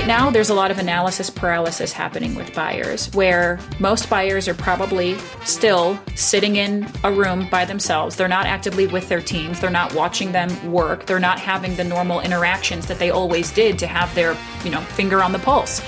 right now, there's a lot of analysis paralysis happening with buyers, where most buyers are probably still sitting in a room by themselves. They're not actively with their teams. They're not watching them work. They're not having the normal interactions that they always did to have their, finger on the pulse.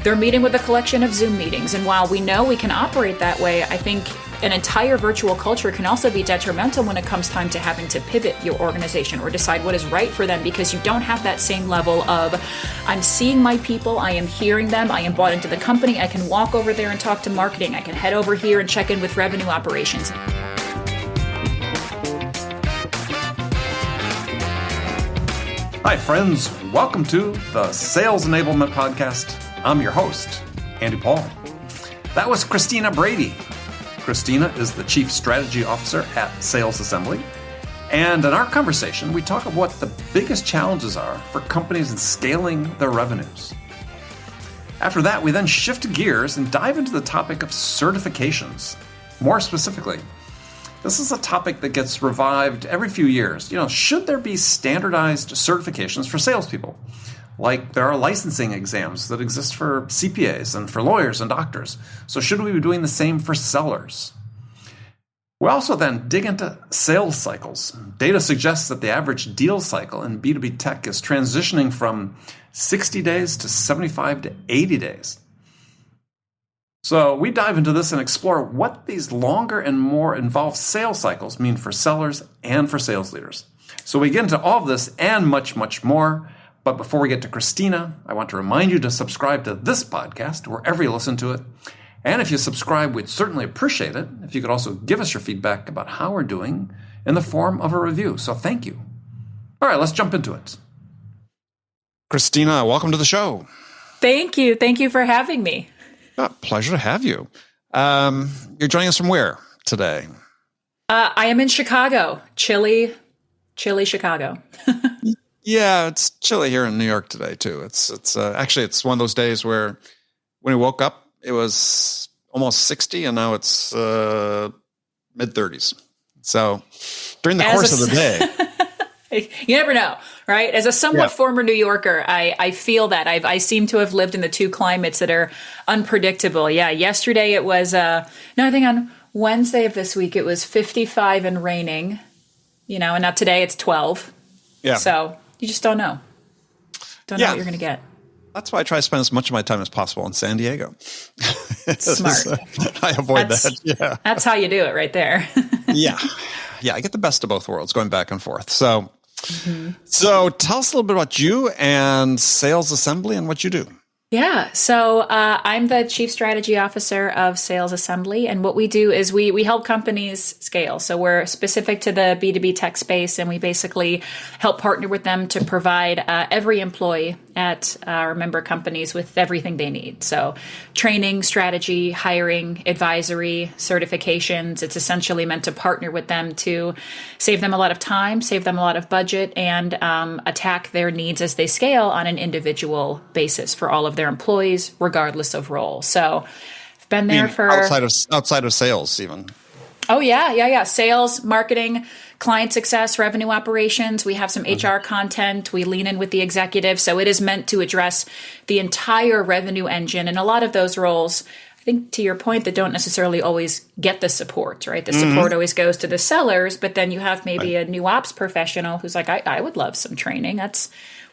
They're meeting with a collection of Zoom meetings. And while we know we can operate that way, I think an entire virtual culture can also be detrimental when it comes time to having to pivot your organization or decide what is right for them, because you don't have that same level of, I'm seeing my people, I am hearing them, I am bought into the company, I can walk over there and talk to marketing, I can head over here and check in with revenue operations. Hi, friends. Welcome to the Sales Enablement Podcast. I'm your host, Andy Paul. That was Christina Brady. Christina is the Chief Strategy Officer at Sales Assembly. And in our conversation, we talk about what the biggest challenges are for companies in scaling their revenues. After that, we then shift gears and dive into the topic of certifications. More specifically, this is a topic that gets revived every few years. Should there be standardized certifications for salespeople? Like there are licensing exams that exist for CPAs and for lawyers and doctors. So should we be doing the same for sellers? We also then dig into sales cycles. Data suggests that the average deal cycle in B2B tech is transitioning from 60 days to 75 to 80 days. So we dive into this and explore what these longer and more involved sales cycles mean for sellers and for sales leaders. So we get into all of this and much, much more. But before we get to Christina, I want to remind you to subscribe to this podcast wherever you listen to it. And if you subscribe, we'd certainly appreciate it if you could also give us your feedback about how we're doing in the form of a review. So thank you. All right, let's jump into it. Christina, welcome to the show. Thank you. Thank you for having me. Pleasure to have you. You're joining us from where today? I am in Chicago, chilly Chicago. Yeah, it's chilly here in New York today too. It's actually one of those days where when we woke up it was almost 60 and now it's mid 30s. So during the course of the day, you never know, right? As a somewhat former New Yorker, I feel that I seem to have lived in the two climates that are unpredictable. Yeah, yesterday it was I think on Wednesday of this week it was 55 and raining, and now today it's 12. Yeah. So you just don't know. Don't know what you're going to get. That's why I try to spend as much of my time as possible in San Diego. Smart. I avoid that. Yeah. That's how you do it right there. Yeah. I get the best of both worlds going back and forth. So tell us a little bit about you and Sales Assembly and what you do. Yeah. So I'm the Chief Strategy Officer of Sales Assembly. And what we do is we help companies scale. So we're specific to the B2B tech space, and we basically help partner with them to provide every employee at our member companies with everything they need. So training, strategy, hiring, advisory, certifications. It's essentially meant to partner with them to save them a lot of time, save them a lot of budget, and attack their needs as they scale on an individual basis for all of their employees, regardless of role. So I've been there for outside of sales even. Oh yeah. Sales, marketing, client success, revenue operations. We have some HR content. We lean in with the executive. So it is meant to address the entire revenue engine. And a lot of those roles, I think to your point, that don't necessarily always get the support, right? The support always goes to the sellers, but then you have maybe a new ops professional who's like, I would love some training.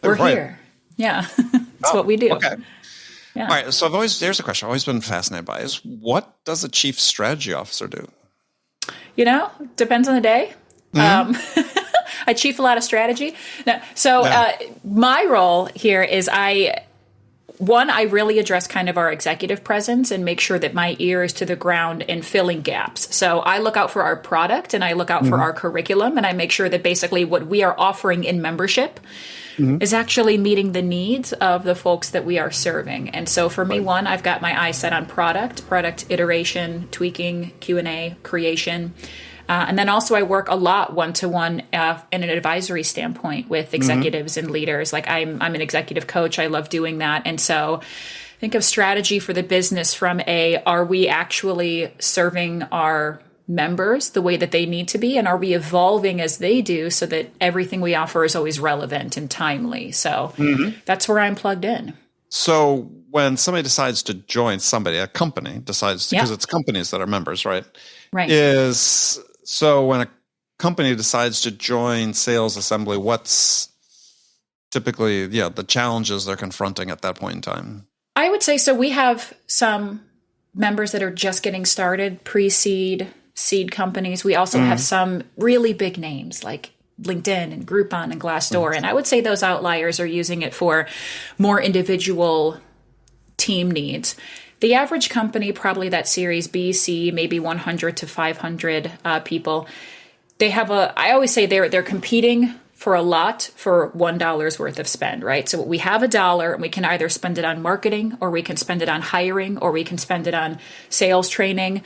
We're here. Yeah. That's what we do. Okay. Yeah. All right. So there's a question I've always been fascinated by is what does a chief strategy officer do? Depends on the day. I chief a lot of strategy. My role here is I really address kind of our executive presence and make sure that my ear is to the ground in filling gaps. So I look out for our product and I look out for our curriculum, and I make sure that basically what we are offering in membership is actually meeting the needs of the folks that we are serving. And so for me, I've got my eye set on product iteration, tweaking, Q&A, creation. And then also I work a lot one-to-one in an advisory standpoint with executives and leaders. Like I'm an executive coach. I love doing that. And so think of strategy for the business from are we actually serving our members the way that they need to be? And are we evolving as they do so that everything we offer is always relevant and timely? So that's where I'm plugged in. So when somebody decides to join a company decides, because it's companies that are members, right? Right. So when a company decides to join Sales Assembly, what's typically, the challenges they're confronting at that point in time? I would say, so we have some members that are just getting started, pre-seed, seed companies. We also have some really big names like LinkedIn and Groupon and Glassdoor. And I would say those outliers are using it for more individual team needs. The average company, probably that Series B, C, maybe 100 to 500 people, they have I always say they're competing for a lot for $1 worth of spend, right? So we have $1 and we can either spend it on marketing, or we can spend it on hiring, or we can spend it on sales training.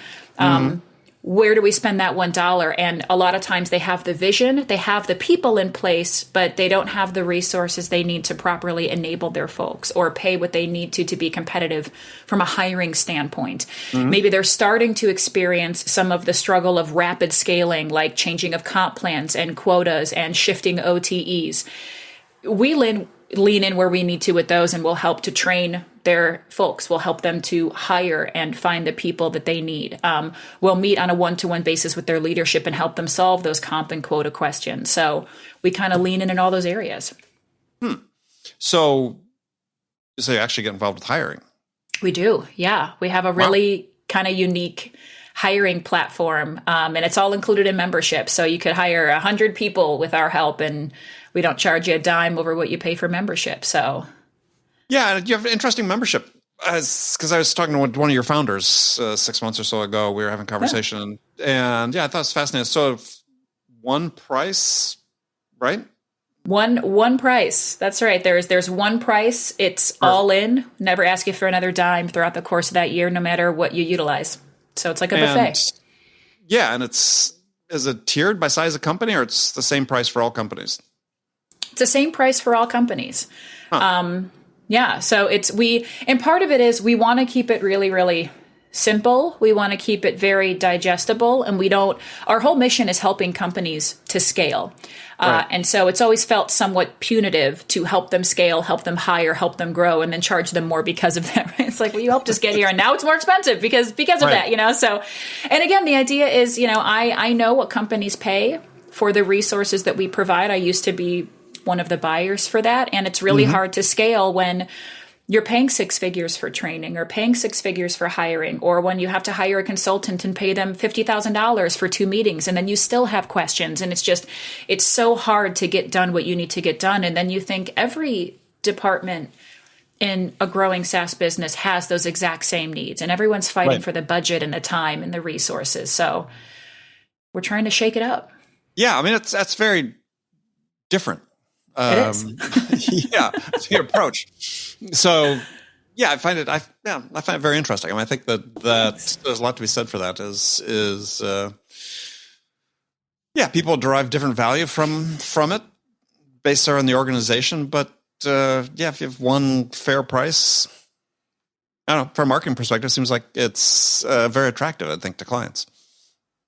Where do we spend that $1? And a lot of times they have the vision, they have the people in place, but they don't have the resources they need to properly enable their folks or pay what they need to be competitive from a hiring standpoint. Maybe they're starting to experience some of the struggle of rapid scaling, like changing of comp plans and quotas and shifting OTEs. We lean in where we need to with those, and we'll help to train their folks. We'll help them to hire and find the people that they need. We'll meet on a one-to-one basis with their leadership and help them solve those comp and quota questions. So we kind of lean in all those areas. So you actually get involved with hiring? We do. Yeah. We have a really kind of unique hiring platform, and it's all included in membership. So you could hire 100 people with our help, and we don't charge you a dime over what you pay for membership. So, yeah, you have an interesting membership. Because I was talking to one of your founders 6 months or so ago. We were having a conversation, and I thought it was fascinating. So, one price, right? One price. That's right. There's one price. It's all in. Never ask you for another dime throughout the course of that year, no matter what you utilize. So it's like a buffet. Yeah, and is it tiered by size of company, or it's the same price for all companies? It's the same price for all companies. So and part of it is we want to keep it really, really simple. We want to keep it very digestible, and our whole mission is helping companies to scale. And so it's always felt somewhat punitive to help them scale, help them hire, help them grow, and then charge them more because of that. Right? It's like, well, you helped us get here, and now it's more expensive because of that, So, and again, the idea is, I know what companies pay for the resources that we provide. I used to be one of the buyers for that, and it's really hard to scale when you're paying 6 figures for training, or paying 6 figures for hiring, or when you have to hire a consultant and pay them $50,000 for 2 meetings, and then you still have questions. And it's so hard to get done what you need to get done. And then you think every department in a growing SaaS business has those exact same needs, and everyone's fighting for the budget and the time and the resources. So we're trying to shake it up. Yeah. I mean, that's very different. It is. It's the approach. So, I find it very interesting. I mean, I think that there's a lot to be said for that. People derive different value from it based on the organization. But if you have one fair price, I don't know, from a marketing perspective, it seems like it's very attractive, I think, to clients.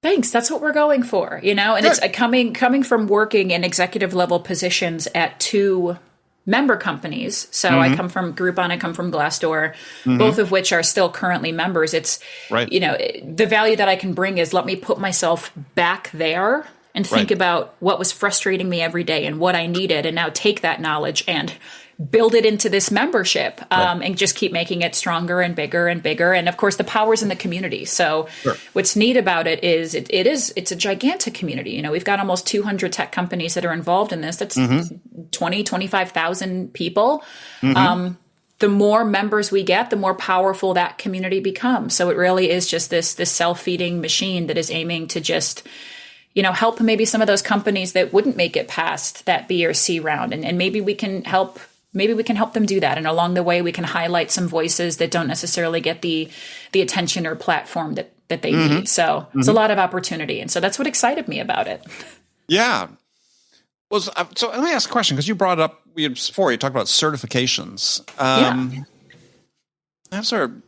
Thanks. That's what we're going for, and Good. It's coming from working in executive level positions at 2 member companies. So I come from Groupon, I come from Glassdoor, both of which are still currently members. It's, the value that I can bring is, let me put myself back there and think about what was frustrating me every day and what I needed, and now take that knowledge and build it into this membership, and just keep making it stronger and bigger and bigger. And of course, the power's in the community. So what's neat about it is it's a gigantic community. We've got almost 200 tech companies that are involved in this. That's 25,000 people. The more members we get, the more powerful that community becomes. So it really is just this self-feeding machine that is aiming to just, help maybe some of those companies that wouldn't make it past that B or C round. And maybe we can help them do that. And along the way, we can highlight some voices that don't necessarily get the attention or platform that they need. So it's a lot of opportunity. And so that's what excited me about it. Yeah. So let me ask a question, because you brought up, you talked about certifications. I'm sort of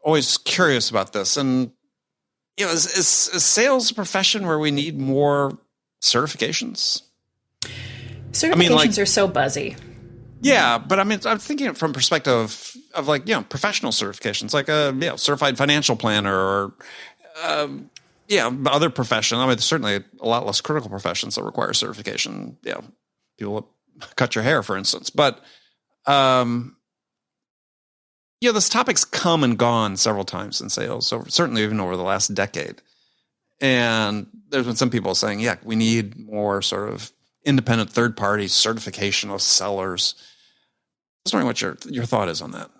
always curious about this. And, is sales a profession where we need more certifications? Certifications are so buzzy. Yeah, but I mean, I'm thinking from perspective of like, professional certifications, like a certified financial planner or, other profession. I mean, there's certainly a lot less critical professions that require certification. Yeah, people that cut your hair, for instance. But, this topic's come and gone several times in sales, so certainly even over the last decade. And there's been some people saying, yeah, we need more sort of independent third-party certification of sellers. I was wondering what your thought is on that.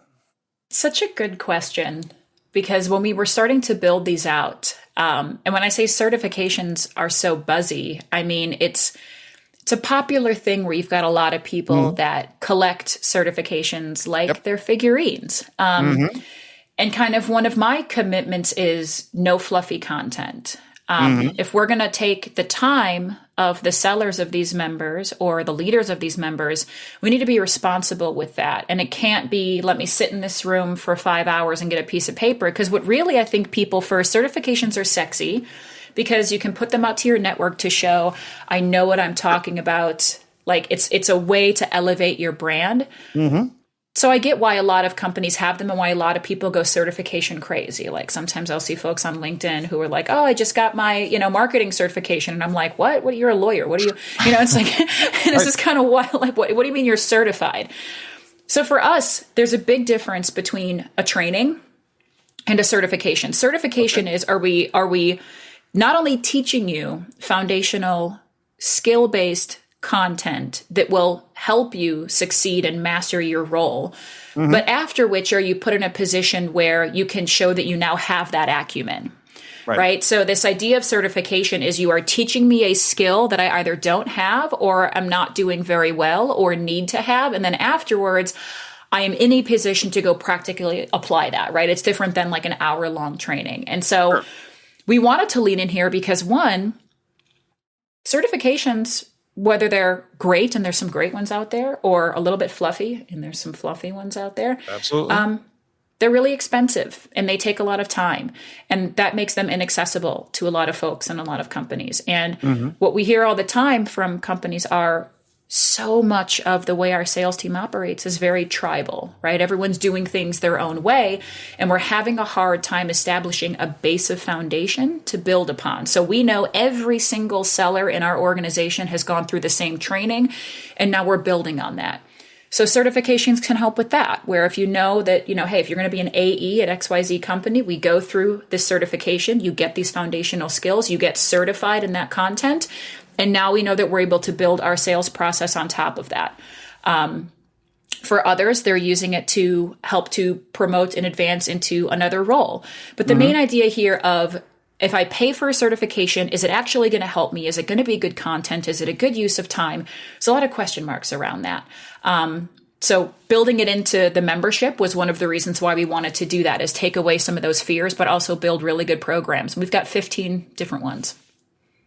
Such a good question, because when we were starting to build these out, and when I say certifications are so buzzy, I mean, it's a popular thing where you've got a lot of people that collect certifications like they're figurines. And kind of one of my commitments is no fluffy content. If we're going to take the time of the sellers of these members or the leaders of these members, we need to be responsible with that. And it can't be, let me sit in this room for 5 hours and get a piece of paper. Because what really I think people first, certifications are sexy because you can put them out to your network to show, I know what I'm talking about. Like it's a way to elevate your brand. So I get why a lot of companies have them and why a lot of people go certification crazy. Like sometimes I'll see folks on LinkedIn who are like, oh, I just got my, marketing certification. And I'm like, what? You're a lawyer. What are you, it's like, and this is kind of wild. Like, what do you mean you're certified? So for us, there's a big difference between a training and a certification. Certification is, are we not only teaching you foundational skill-based content that will help you succeed and master your role, but after which are you put in a position where you can show that you now have that acumen, right? So this idea of certification is you are teaching me a skill that I either don't have or am not doing very well or need to have. And then afterwards, I am in a position to go practically apply that, right? It's different than like an hour-long training. And so we wanted to lean in here because one, certifications, whether they're great, and there's some great ones out there, or a little bit fluffy, and there's some fluffy ones out there. Absolutely. They're really expensive, and they take a lot of time, and that makes them inaccessible to a lot of folks and a lot of companies. And what we hear all the time from companies are so much of the way our sales team operates is very tribal, right? Everyone's doing things their own way, and we're having a hard time establishing a base of foundation to build upon. So we know every single seller in our organization has gone through the same training, and now we're building on that. So certifications can help with that, where if you know that, hey, if you're going to be an AE at XYZ company, we go through this certification, you get these foundational skills, you get certified in that content, and now we know that we're able to build our sales process on top of that. For others, they're using it to help to promote and advance into another role. But the main idea here of, if I pay for a certification, is it actually going to help me? Is it going to be good content? Is it a good use of time? There's a lot of question marks around that. So building it into the membership was one of the reasons why we wanted to do that, is take away some of those fears, but also build really good programs. We've got 15 different ones.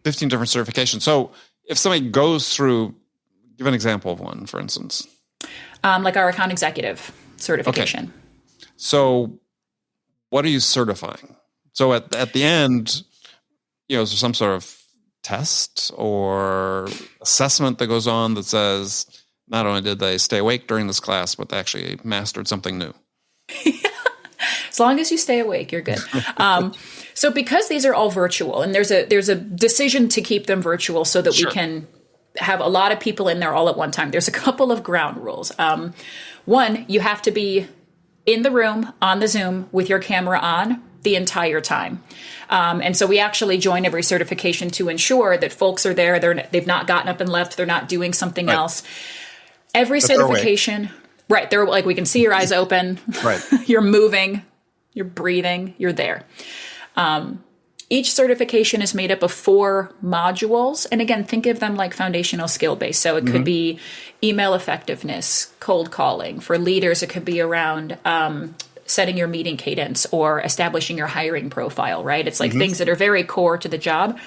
15 different certifications. So if somebody goes through, give an example of one, for instance. Like our account executive certification. Okay. So what are you certifying? So at the end, is there some sort of test or assessment that goes on that says not only did they stay awake during this class, but they actually mastered something new? As long as you stay awake, you're good. So because these are all virtual, and there's a decision to keep them virtual so that we can have a lot of people in there all at one time. There's a couple of ground rules. One, you have to be in the room on the Zoom with your camera on the entire time. And so we actually join every certification to ensure that folks are there. They've not gotten up and left. They're not doing something else. Every certification, they're like, we can see your eyes open. Right. You're moving, you're breathing, you're there. Each certification is made up of 4 modules. And again, think of them like foundational skill based. So it could be email effectiveness, cold calling. For leaders, it could be around setting your meeting cadence or establishing your hiring profile, right? It's like things that are very core to the job.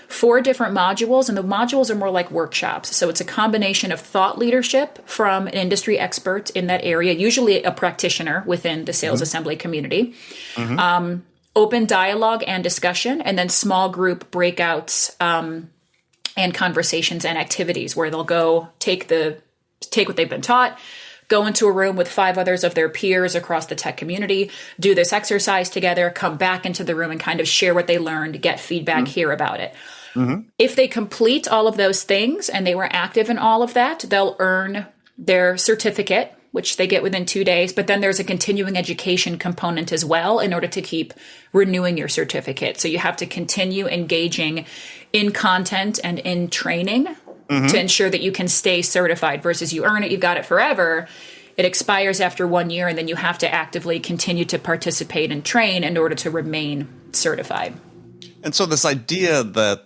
4 different modules, and the modules are more like workshops. So it's a combination of thought leadership from an industry expert in that area, usually a practitioner within the sales assembly community. Open dialogue and discussion, and then small group breakouts and conversations and activities where they'll go take the take what they've been taught, go into a room with 5 others of their peers across the tech community, do this exercise together, come back into the room and kind of share what they learned, get feedback, hear about it. If they complete all of those things and they were active in all of that, they'll earn their certificate, which they get within 2 days. But then there's a continuing education component as well in order to keep renewing your certificate. So you have to continue engaging in content and in training to ensure that you can stay certified versus you earn it, you've got it forever. It expires after 1 year, and then you have to actively continue to participate and train in order to remain certified. And so this idea that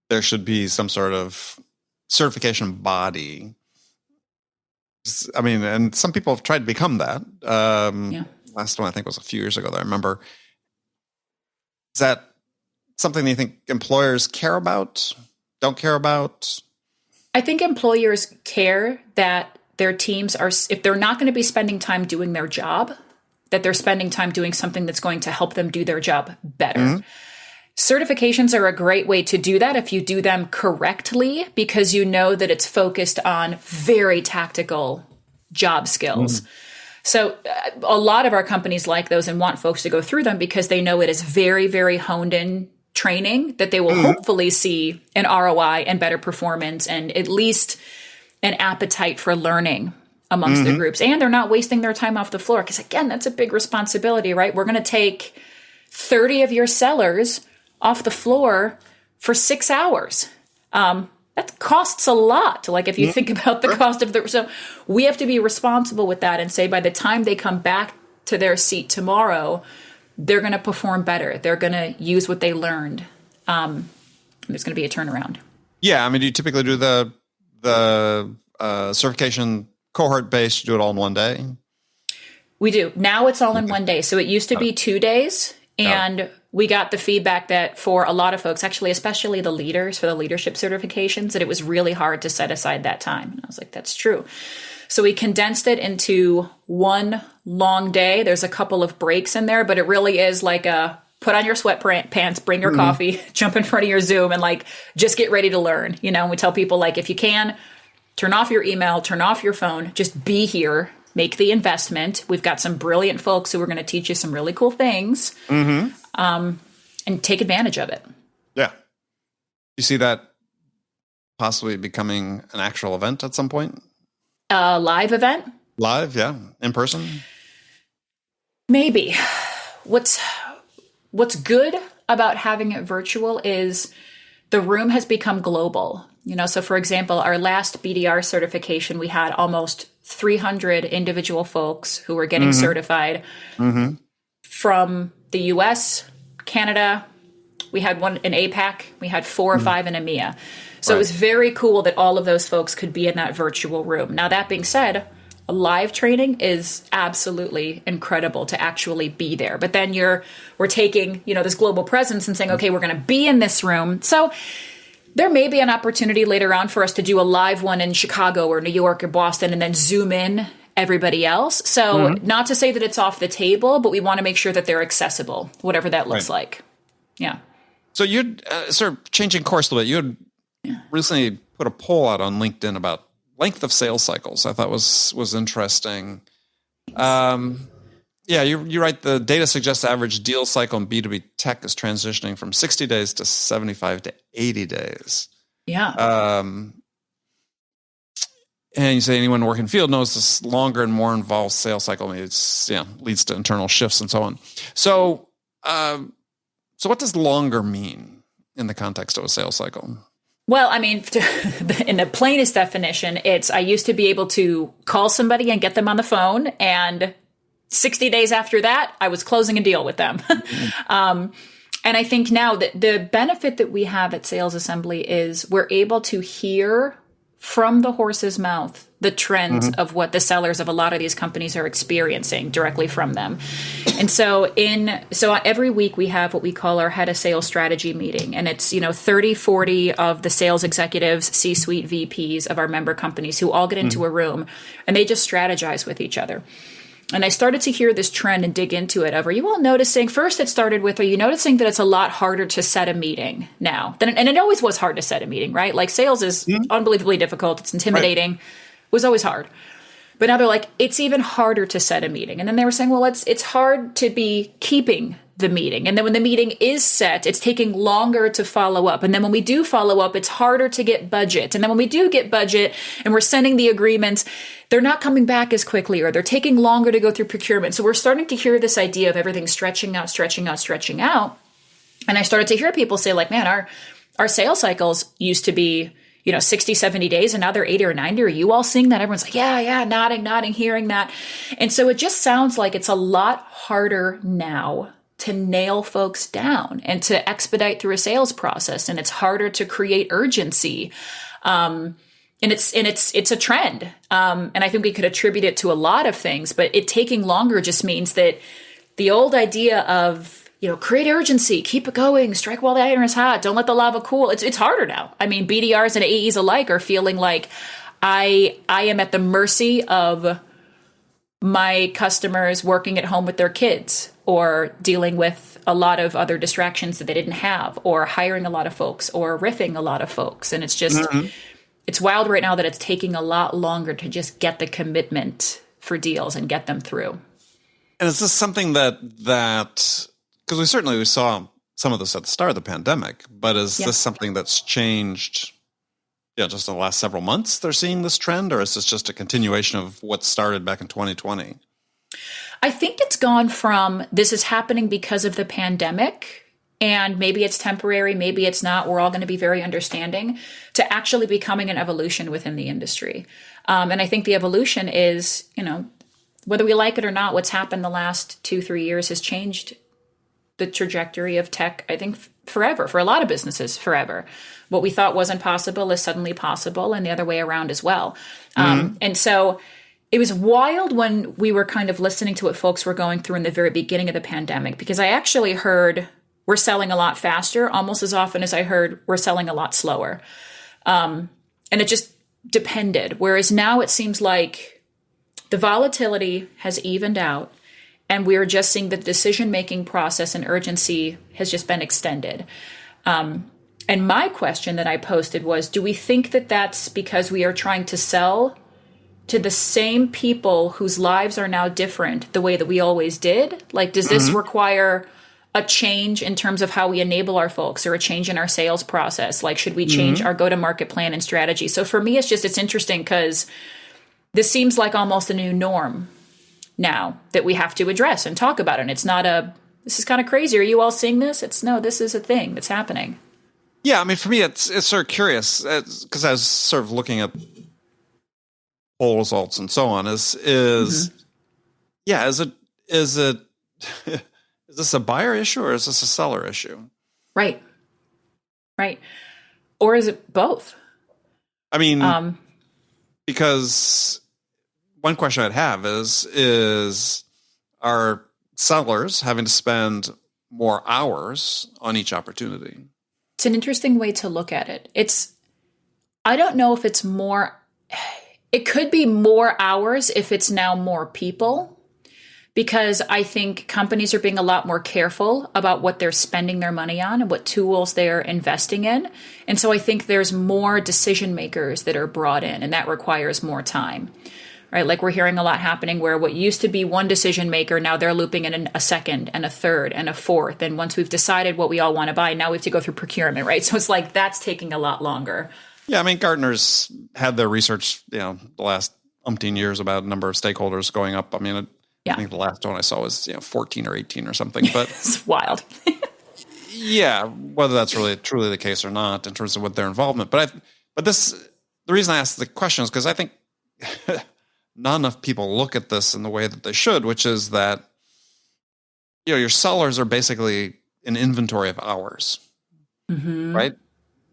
there should be some sort of certification body, I mean, and some people have tried to become that. Last one I think was a few years ago that I remember. Is that something that you think employers care about, don't care about? I think employers care that their teams are, if they're not going to be spending time doing their job, that they're spending time doing something that's going to help them do their job better. Certifications are a great way to do that if you do them correctly, because you know that it's focused on very tactical job skills. So a lot of our companies like those and want folks to go through them because they know it is very, very honed in training that they will hopefully see an ROI and better performance and at least an appetite for learning amongst the groups. And they're not wasting their time off the floor. Because again, that's a big responsibility, right? We're going to take 30 of your sellers off the floor for 6 hours. That costs a lot. Like if you think about the cost of so we have to be responsible with that and say by the time they come back to their seat tomorrow, they're going to perform better. They're going to use what they learned. There's going to be a turnaround. Yeah. I mean, do you typically do the certification cohort based, do it all in one day? We do. Now it's all in one day. So it used to be 2 days. And we got the feedback that for a lot of folks, actually, especially the leaders for the leadership certifications, that it was really hard to set aside that time. And I was like, that's true. So we condensed it into one long day. There's a couple of breaks in there, but it really is like a put on your sweatpants, bring your coffee, jump in front of your Zoom and like, just get ready to learn. You know, and we tell people like, if you can, turn off your email, turn off your phone, just be here, make the investment. We've got some brilliant folks who are going to teach you some really cool things and take advantage of it. Yeah. You see that possibly becoming an actual event at some point? A live event? Live, yeah. In person? Maybe. What's good about having it virtual is the room has become global. You know, so for example, our last BDR certification, we had almost 300 individual folks who were getting certified from the US, Canada. We had one in APAC. We had 4 or 5 in EMEA. So it was very cool that all of those folks could be in that virtual room. Now, that being said, a live training is absolutely incredible to actually be there. But then we're taking, you know, this global presence and saying, okay, we're going to be in this room. So there may be an opportunity later on for us to do a live one in Chicago or New York or Boston and then zoom in everybody else. So not to say that it's off the table, but we want to make sure that they're accessible, whatever that looks like. Yeah. So you'd sort of changing course a little bit. You had recently put a poll out on LinkedIn about length of sales cycles. I thought was interesting. Yeah, you write the data suggests the average deal cycle in B2B tech is transitioning from 60 days to 75 to 80 days. Yeah. And you say anyone working field knows this longer and more involved sales cycle leads to internal shifts and so on. So, so what does longer mean in the context of a sales cycle? Well, I mean, in the plainest definition, I used to be able to call somebody and get them on the phone, and 60 days after that, I was closing a deal with them. And I think now that the benefit that we have at Sales Assembly is we're able to hear from the horse's mouth the trends of what the sellers of a lot of these companies are experiencing directly from them. And so every week we have what we call our head of sales strategy meeting. And it's, 30, 40 of the sales executives, C-suite VPs of our member companies who all get into a room and they just strategize with each other. And I started to hear this trend and dig into it. Are you all noticing? First, it started with, are you noticing that it's a lot harder to set a meeting now? And it always was hard to set a meeting, right? Like sales is unbelievably difficult. It's intimidating. was always hard. But now they're like, it's even harder to set a meeting. And then they were saying, well, it's hard to be keeping the meeting. And then when the meeting is set, it's taking longer to follow up. And then when we do follow up, it's harder to get budget. And then when we do get budget and we're sending the agreements, they're not coming back as quickly, or they're taking longer to go through procurement. So we're starting to hear this idea of everything stretching out, stretching out, stretching out. And I started to hear people say like, man, our sales cycles used to be 60, 70 days, and now they're 80 or 90. Are you all seeing that? Everyone's like, yeah, nodding, hearing that. And so it just sounds like it's a lot harder now to nail folks down and to expedite through a sales process. And it's harder to create urgency. And it's a trend. And I think we could attribute it to a lot of things, but it taking longer just means that the old idea of, create urgency, keep it going, strike while the iron is hot, don't let the lava cool. It's harder now. I mean, BDRs and AEs alike are feeling like I am at the mercy of my customers working at home with their kids, or dealing with a lot of other distractions that they didn't have, or hiring a lot of folks, or riffing a lot of folks. And it's just, it's wild right now that it's taking a lot longer to just get the commitment for deals and get them through. And is this something that because we saw some of this at the start of the pandemic, but is this something that's changed just in the last several months they're seeing this trend, or is this just a continuation of what started back in 2020? I think it's gone from this is happening because of the pandemic, and maybe it's temporary, maybe it's not, we're all going to be very understanding, to actually becoming an evolution within the industry. And I think the evolution is, whether we like it or not, what's happened the last 2-3 years has changed the trajectory of tech, I think, forever, for a lot of businesses, forever. What we thought wasn't possible is suddenly possible, and the other way around as well. And so it was wild when we were kind of listening to what folks were going through in the very beginning of the pandemic, because I actually heard we're selling a lot faster almost as often as I heard we're selling a lot slower. And it just depended. Whereas now it seems like the volatility has evened out, and we're just seeing the decision-making process and urgency has just been extended. And my question that I posted was, do we think that that's because we are trying to sell to the same people whose lives are now different the way that we always did? Like, does this require a change in terms of how we enable our folks, or a change in our sales process? Like, should we change our go-to-market plan and strategy? So for me, it's interesting because this seems like almost a new norm now that we have to address and talk about it. And it's not this is kind of crazy. Are you all seeing this? This is a thing that's happening. Yeah, I mean, for me, it's sort of curious because I was sort of looking at poll results and so on. Is it is this a buyer issue, or is this a seller issue? Right. Or is it both? I mean, because one question I'd have is are sellers having to spend more hours on each opportunity? It's an interesting way to look at it. I don't know if it's more, it could be more hours if it's now more people, because I think companies are being a lot more careful about what they're spending their money on and what tools they're investing in. And so I think there's more decision makers that are brought in, and that requires more time. Right? Like, we're hearing a lot happening where what used to be one decision maker, now they're looping in a second and a third and a fourth. And once we've decided what we all want to buy, now we have to go through procurement, right? So it's like, that's taking a lot longer. Yeah. I mean, Gartner's had their research, the last umpteen years about a number of stakeholders going up. I mean, I think the last one I saw was, 14 or 18 or something, but it's wild. Yeah. Whether that's really truly the case or not in terms of what their involvement, the reason I asked the question is because I think not enough people look at this in the way that they should, which is that, your sellers are basically an inventory of hours, right?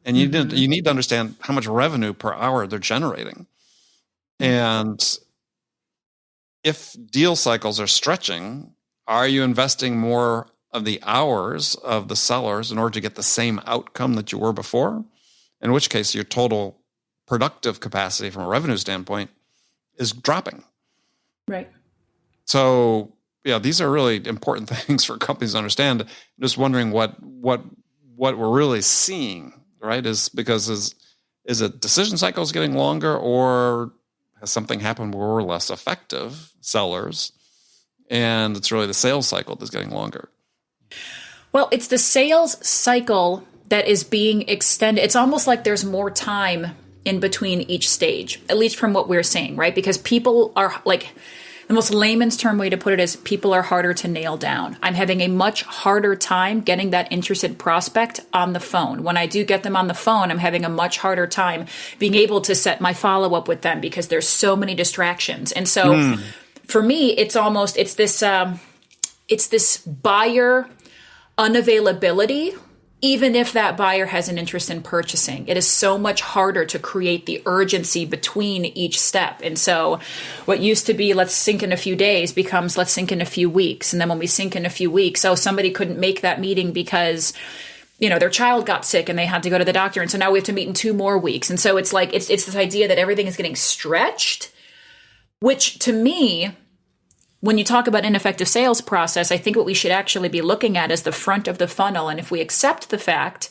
And you need to understand how much revenue per hour they're generating. And if deal cycles are stretching, are you investing more of the hours of the sellers in order to get the same outcome that you were before? In which case, your total productive capacity from a revenue standpoint is dropping. Right. So, these are really important things for companies to understand. I'm just wondering what we're really seeing, right? Is it decision cycles getting longer, or has something happened where we're less effective sellers? And it's really the sales cycle that's getting longer. Well, it's the sales cycle that is being extended. It's almost like there's more time in between each stage, at least from what we're seeing, right? Because people are like, the most layman's term way to put it is people are harder to nail down. I'm having a much harder time getting that interested prospect on the phone. When I do get them on the phone, I'm having a much harder time being able to set my follow-up with them because there's so many distractions. And so for me, it's this buyer unavailability, even if that buyer has an interest in purchasing. It is so much harder to create the urgency between each step. And so what used to be, let's sync in a few days, becomes let's sync in a few weeks. And then when we sync in a few weeks, somebody couldn't make that meeting because, their child got sick and they had to go to the doctor. And so now we have to meet in 2 more weeks. And so it's like, it's this idea that everything is getting stretched, which to me, when you talk about ineffective sales process, I think what we should actually be looking at is the front of the funnel. And if we accept the fact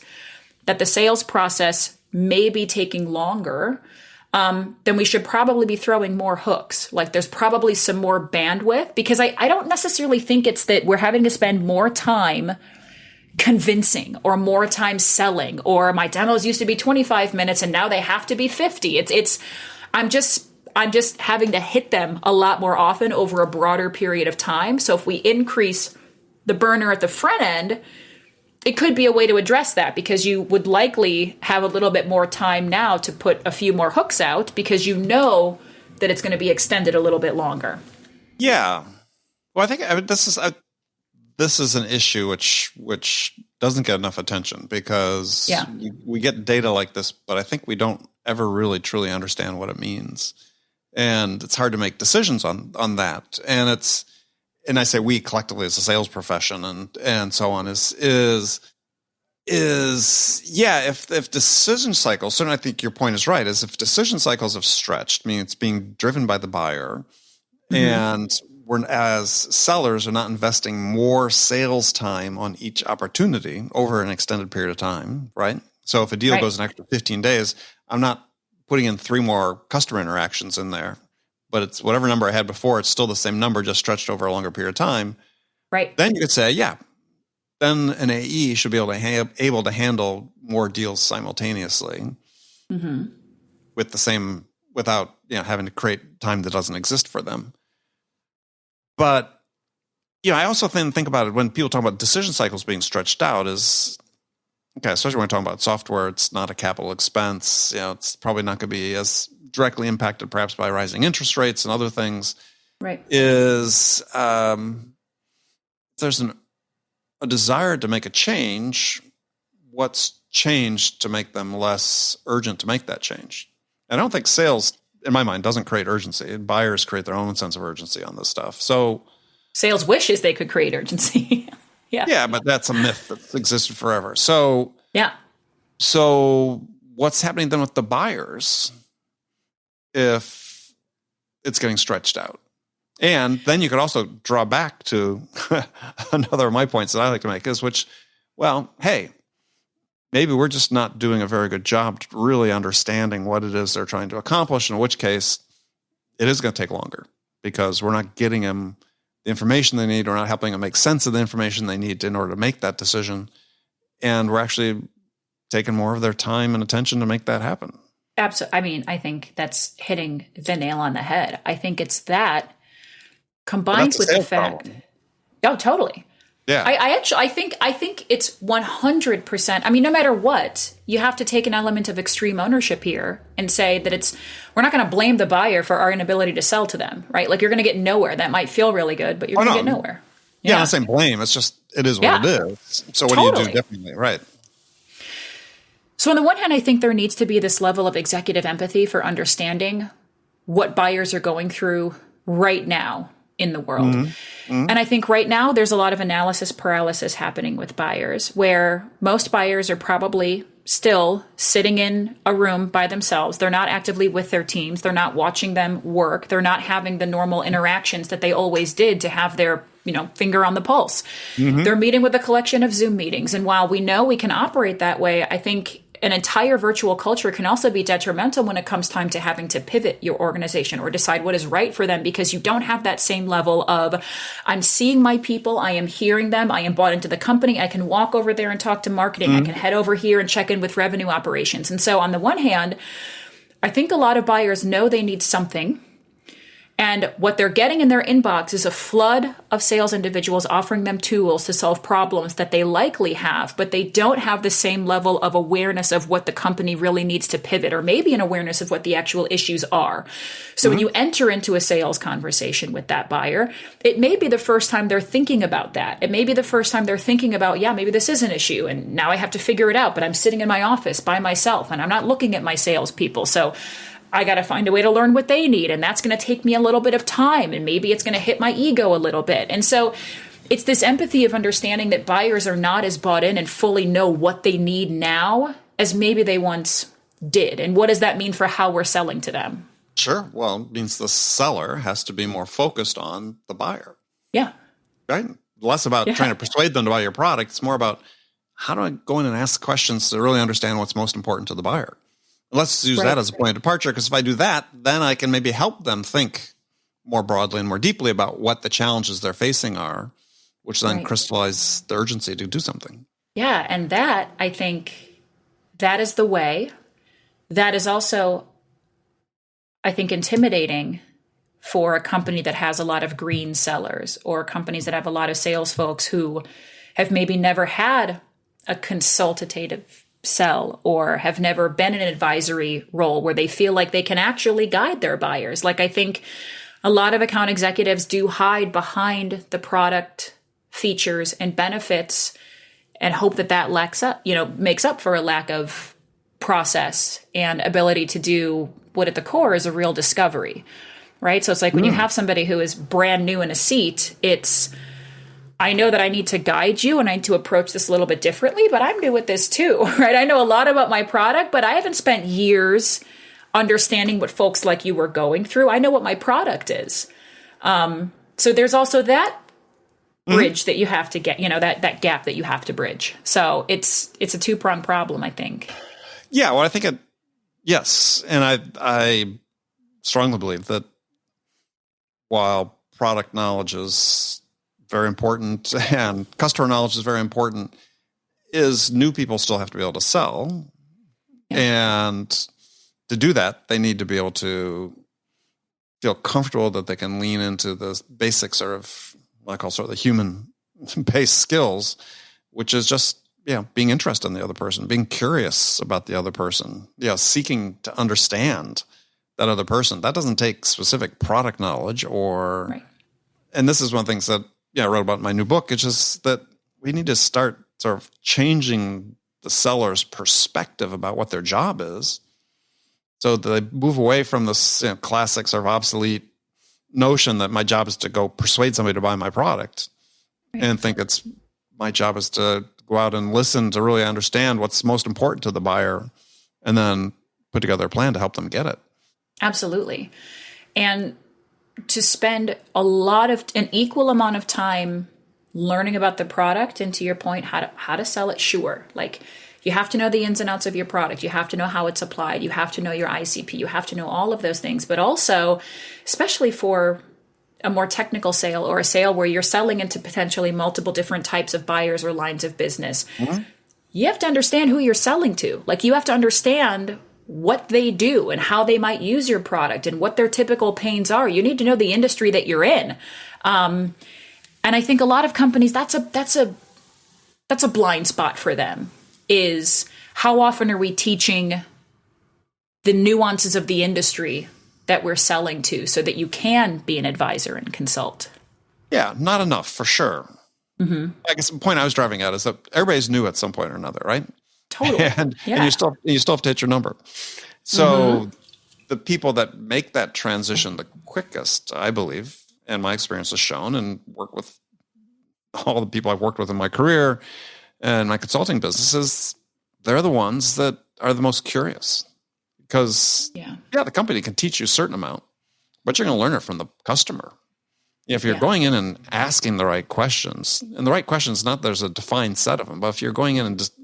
that the sales process may be taking longer, then we should probably be throwing more hooks. Like there's probably some more bandwidth, because I don't necessarily think it's that we're having to spend more time convincing or more time selling, or my demos used to be 25 minutes and now they have to be 50. I'm just having to hit them a lot more often over a broader period of time. So if we increase the burner at the front end, it could be a way to address that, because you would likely have a little bit more time now to put a few more hooks out because you know that it's going to be extended a little bit longer. Yeah. Well, I think this is an issue which doesn't get enough attention, because we get data like this, but I think we don't ever really truly understand what it means. And it's hard to make decisions on that. And I say we collectively as a sales profession and so on is if decision cycles, certainly I think your point is right, is if decision cycles have stretched, meaning it's being driven by the buyer, and we're, as sellers, are not investing more sales time on each opportunity over an extended period of time, right? So if a deal goes an extra 15 days, I'm not putting in 3 more customer interactions in there, but it's whatever number I had before, it's still the same number, just stretched over a longer period of time. Right. Then you could say, then an AE should be able to handle more deals simultaneously with the same, without having to create time that doesn't exist for them. But I also think about it when people talk about decision cycles being stretched out is, okay, especially when we're talking about software, it's not a capital expense. It's probably not going to be as directly impacted perhaps by rising interest rates and other things. Right. Is there's a desire to make a change. What's changed to make them less urgent to make that change? I don't think sales, in my mind, doesn't create urgency. Buyers create their own sense of urgency on this stuff. So sales wishes they could create urgency. Yeah, but that's a myth that's existed forever. So what's happening then with the buyers if it's getting stretched out? And then you could also draw back to another of my points that I like to make is hey, maybe we're just not doing a very good job really understanding what it is they're trying to accomplish, in which case it is going to take longer because we're not getting them the information they need. We're not helping them make sense of the information they need in order to make that decision. And we're actually taking more of their time and attention to make that happen. Absolutely. I mean, I think that's hitting the nail on the head. I think it's that combined with the fact. Problem. Oh, totally. Yeah. I think it's 100%. I mean, no matter what, you have to take an element of extreme ownership here and say that we're not going to blame the buyer for our inability to sell to them, right? Like you're going to get nowhere. That might feel really good, but you're going to get nowhere. Yeah, I'm not saying blame. It's just, it is what it is. So what do you do differently? Right. So on the one hand, I think there needs to be this level of executive empathy for understanding what buyers are going through right now in the world. And I think right now there's a lot of analysis paralysis happening with buyers, where most buyers are probably still sitting in a room by themselves. They're not actively with their teams. They're not watching them work. They're not having the normal interactions that they always did to have their finger on the pulse. They're meeting with a collection of Zoom meetings. And while we know we can operate that way, I think an entire virtual culture can also be detrimental when it comes time to having to pivot your organization or decide what is right for them, because you don't have that same level of, I'm seeing my people, I am hearing them, I am bought into the company, I can walk over there and talk to marketing, I can head over here and check in with revenue operations. And so on the one hand, I think a lot of buyers know they need something, and what they're getting in their inbox is a flood of sales individuals offering them tools to solve problems that they likely have, but they don't have the same level of awareness of what the company really needs to pivot, or maybe an awareness of what the actual issues are. So when you enter into a sales conversation with that buyer, it may be the first time they're thinking about that. It may be the first time they're thinking about, yeah, maybe this is an issue and now I have to figure it out, but I'm sitting in my office by myself and I'm not looking at my salespeople. So I got to find a way to learn what they need. And that's going to take me a little bit of time. And maybe it's going to hit my ego a little bit. And so it's this empathy of understanding that buyers are not as bought in and fully know what they need now as maybe they once did. And what does that mean for how we're selling to them? Sure. Well, it means the seller has to be more focused on the buyer. Yeah. Right? Less about trying to persuade them to buy your product. It's more about, how do I go in and ask questions to really understand what's most important to the buyer? Let's use that as a point of departure, because if I do that, then I can maybe help them think more broadly and more deeply about what the challenges they're facing are, which then crystallize the urgency to do something. Yeah. And that, I think, that is the way. That is also, I think, intimidating for a company that has a lot of green sellers, or companies that have a lot of sales folks who have maybe never had a consultative sell, or have never been in an advisory role where they feel like they can actually guide their buyers. Like, I think a lot of account executives do hide behind the product features and benefits and hope that that makes up for a lack of process and ability to do what at the core is a real discovery, right? So it's like when you have somebody who is brand new in a seat, I know that I need to guide you and I need to approach this a little bit differently, but I'm new at this too, right? I know a lot about my product, but I haven't spent years understanding what folks like you were going through. I know what my product is. So there's also that bridge that you have to get, that gap that you have to bridge. So it's a two-pronged problem, I think. Yeah, well, I think yes. And I strongly believe that while product knowledge is very important and customer knowledge is very important, is new people still have to be able to sell. Yeah. And to do that, they need to be able to feel comfortable that they can lean into the basic sort of, what I call sort of the human-based skills, which is just, being interested in the other person, being curious about the other person, seeking to understand that other person. That doesn't take specific product knowledge and this is one of the things that I wrote about in my new book. It's just that we need to start sort of changing the seller's perspective about what their job is, so that they move away from this classic sort of obsolete notion that my job is to go persuade somebody to buy my product, and think it's my job is to go out and listen to really understand what's most important to the buyer, and then put together a plan to help them get it. Absolutely. And to spend an equal amount of time learning about the product, and to your point, how to sell it. Sure. Like, you have to know the ins and outs of your product. You have to know how it's applied. You have to know your ICP. You have to know all of those things, but also, especially for a more technical sale, or a sale where you're selling into potentially multiple different types of buyers or lines of business, you have to understand who you're selling to. Like, you have to understand what they do and how they might use your product and what their typical pains are. You need to know the industry that you're in. And I think a lot of companies, that's a blind spot for them, is how often are we teaching the nuances of the industry that we're selling to, so that you can be an advisor and consult? Yeah, not enough, for sure. I guess the point I was driving at is that everybody's new at some point or another, right? Totally. And you still have to hit your number. So the people that make that transition the quickest, I believe, and my experience has shown, and work with all the people I've worked with in my career and my consulting businesses, they're the ones that are the most curious. Because, the company can teach you a certain amount, but you're going to learn it from the customer. If you're going in and asking the right questions, and the right questions, not there's a defined set of them, but if you're going in and just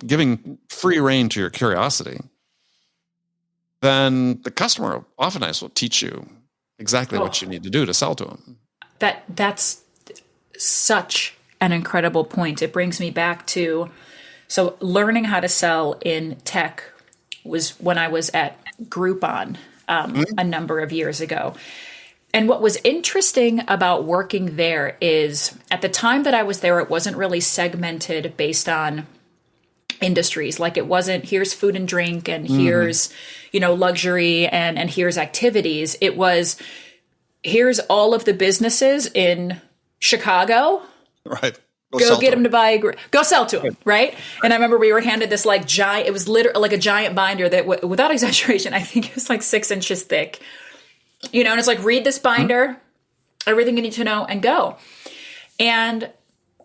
giving free rein to your curiosity, then the customer oftentimes will teach you exactly what you need to do to sell to them. That's such an incredible point. It brings me back to, so learning how to sell in tech was when I was at Groupon a number of years ago. And what was interesting about working there is at the time that I was there, it wasn't really segmented based on industries. Like it wasn't, here's food and drink and here's, luxury and here's activities. It was, here's all of the businesses in Chicago. Right. Go get them to buy, go sell to them. Right. And I remember we were handed this like giant, it was literally like a giant binder that without exaggeration, I think it was like 6 inches thick, and it's like, read this binder, everything you need to know and go. And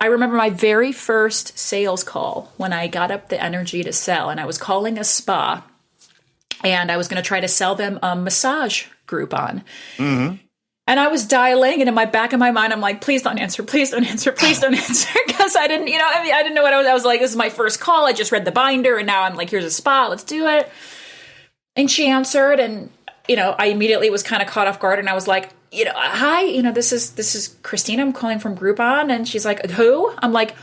I remember my very first sales call when I got up the energy to sell, and I was calling a spa and I was going to try to sell them a massage Groupon. And I was dialing, and in my back of my mind, I'm like, please don't answer, please don't answer, please don't answer. Because I didn't, I didn't know what I was. I was like, this is my first call. I just read the binder, and now I'm like, here's a spot, let's do it. And she answered, and, I immediately was kind of caught off guard, and I was like, hi, this is Christina. I'm calling from Groupon. And she's like, who? I'm like,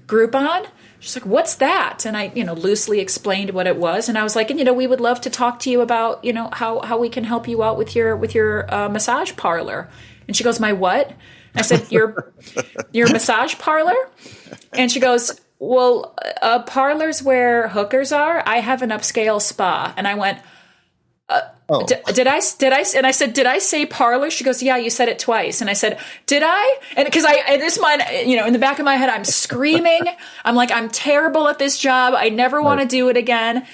Groupon? She's like, what's that? And I, loosely explained what it was. And I was like, and, we would love to talk to you about, how we can help you out with your massage parlor. And she goes, my what? I said, your massage parlor? And she goes, well, parlors where hookers are. I have an upscale spa. And I went, did I? And I said, did I say parlor? She goes, yeah, you said it twice. And I said, did I? And because at this mind, in the back of my head, I'm screaming. I'm like, I'm terrible at this job. I never want to do it again.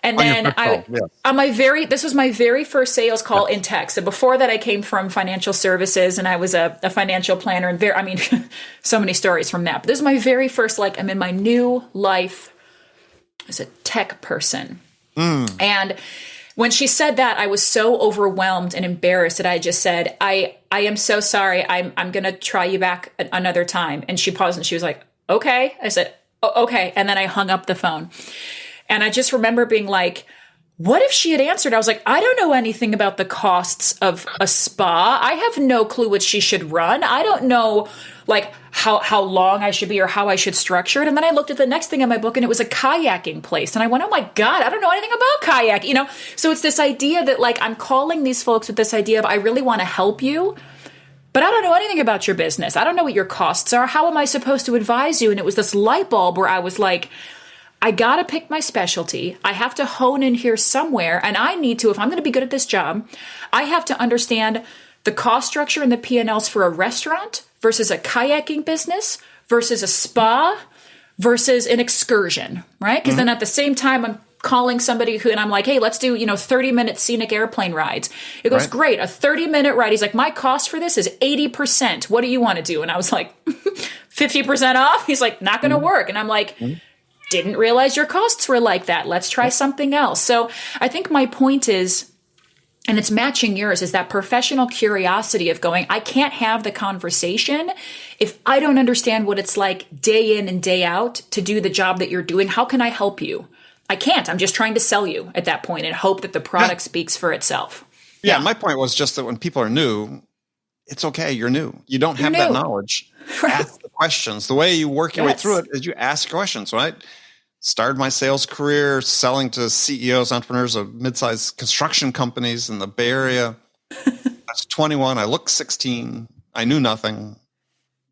And then this was my very first sales call in tech. So before that, I came from financial services, and I was a financial planner, and so many stories from that. But this is my very first, I'm in my new life as a tech person. And when she said that, I was so overwhelmed and embarrassed that I just said, I am so sorry. I'm going to try you back another time. And she paused and she was like, okay. I said, okay. And then I hung up the phone. And I just remember being like, what if she had answered? I was like, I don't know anything about the costs of a spa. I have no clue what she should run. I don't know how long I should be or how I should structure it. And then I looked at the next thing in my book, and it was a kayaking place. And I went, oh my God, I don't know anything about kayak, So it's this idea that I'm calling these folks with this idea of, I really want to help you, but I don't know anything about your business. I don't know what your costs are. How am I supposed to advise you? And it was this light bulb where I was like, I got to pick my specialty. I have to hone in here somewhere. And I need to, if I'm going to be good at this job, I have to understand the cost structure and the P&Ls for a restaurant versus a kayaking business versus a spa versus an excursion, right? Because then at the same time, I'm calling somebody and I'm like, hey, let's do, 30-minute scenic airplane rides. It goes, great, a 30-minute ride. He's like, my cost for this is 80%. What do you want to do? And I was like, 50% off? He's like, not going to work. And I'm like, didn't realize your costs were like that. Let's try something else. So I think my point is, and it's matching yours, is that professional curiosity of going, I can't have the conversation if I don't understand what it's like day in and day out to do the job that you're doing. How can I help you? I can't. I'm just trying to sell you at that point and hope that the product speaks for itself. Yeah, my point was just that when people are new, it's okay. You're new. You don't have that knowledge. Right. Ask the questions. The way you work your way through it is you ask questions, right? Started my sales career selling to CEOs, entrepreneurs of mid-sized construction companies in the Bay Area. I was 21. I looked 16. I knew nothing,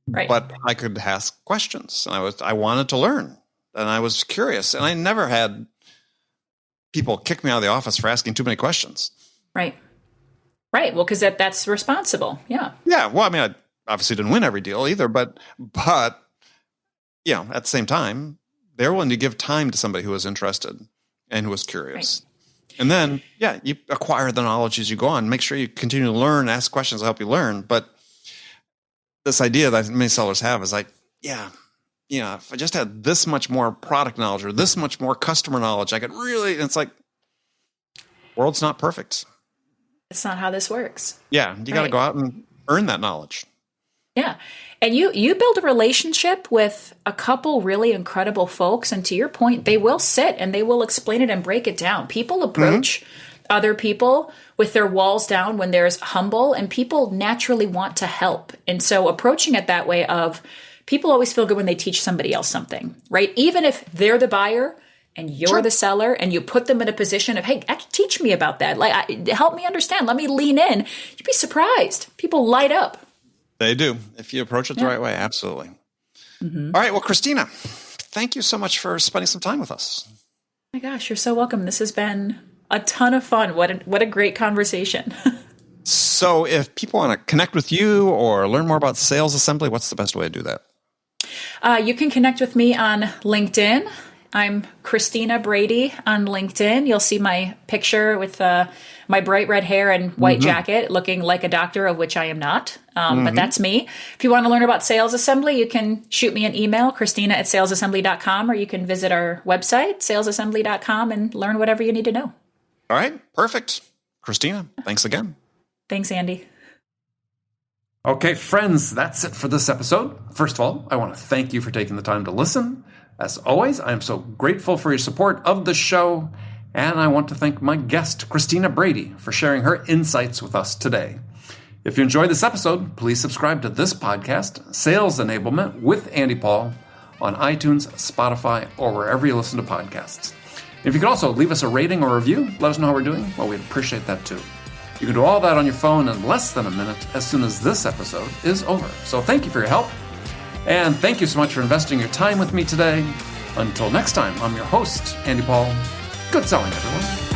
but I could ask questions. And I wanted to learn, and I was curious. And I never had people kick me out of the office for asking too many questions. Right. Well, because that's responsible. Yeah. Yeah. Well, I mean, I obviously didn't win every deal either, but at the same time, they're willing to give time to somebody who is interested and who is curious. Right. And then, you acquire the knowledge as you go on. Make sure you continue to learn, ask questions to help you learn. But this idea that many sellers have is like, if I just had this much more product knowledge or this much more customer knowledge, I could really, and it's like, world's not perfect. It's not how this works. Yeah. You got to go out and earn that knowledge. Yeah. And you build a relationship with a couple really incredible folks. And to your point, they will sit and they will explain it and break it down. People approach other people with their walls down when there's humble, and people naturally want to help. And so approaching it that way of people always feel good when they teach somebody else something, right? Even if they're the buyer and you're the seller, and you put them in a position of, hey, teach me about that. Like, help me understand. Let me lean in. You'd be surprised. People light up. They do. If you approach it the right way, absolutely. All right. Well, Christina, thank you so much for spending some time with us. Oh my gosh, you're so welcome. This has been a ton of fun. What a great conversation. So if people want to connect with you or learn more about Sales Assembly, what's the best way to do that? You can connect with me on LinkedIn. I'm Christina Brady on LinkedIn. You'll see my picture with my bright red hair and white jacket, looking like a doctor, of which I am not. But that's me. If you want to learn about Sales Assembly, you can shoot me an email, Christina@salesassembly.com, or you can visit our website, salesassembly.com, and learn whatever you need to know. All right. Perfect. Christina, thanks again. Thanks, Andy. Okay, friends, that's it for this episode. First of all, I want to thank you for taking the time to listen. As always, I am so grateful for your support of the show, and I want to thank my guest, Christina Brady, for sharing her insights with us today. If you enjoyed this episode, please subscribe to this podcast, Sales Enablement with Andy Paul, on iTunes, Spotify, or wherever you listen to podcasts. If you could also leave us a rating or review, let us know how we're doing. Well, we'd appreciate that too. You can do all that on your phone in less than a minute as soon as this episode is over. So thank you for your help. And thank you so much for investing your time with me today. Until next time, I'm your host, Andy Paul. Good selling, everyone.